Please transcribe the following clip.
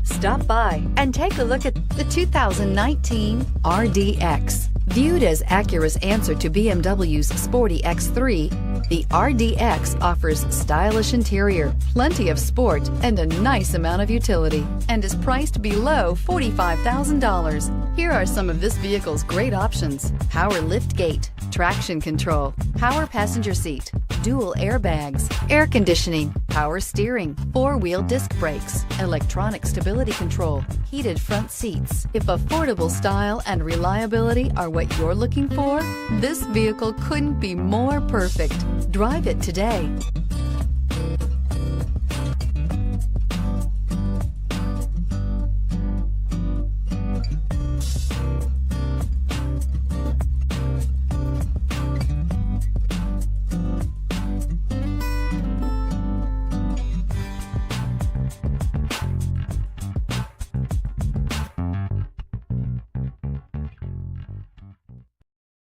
Stop by and take a look at the 2019 RDX. Viewed as Acura's answer to BMW's sporty X3, the RDX offers stylish interior, plenty of sport, and a nice amount of utility, and is priced below $45,000. Here are some of this vehicle's great options: power lift gate, traction control, power passenger seat, dual airbags, air conditioning, power steering, four-wheel disc brakes, electronic stability control, heated front seats. If affordable style and reliability are what you're looking for, this vehicle couldn't be more perfect. Drive it today.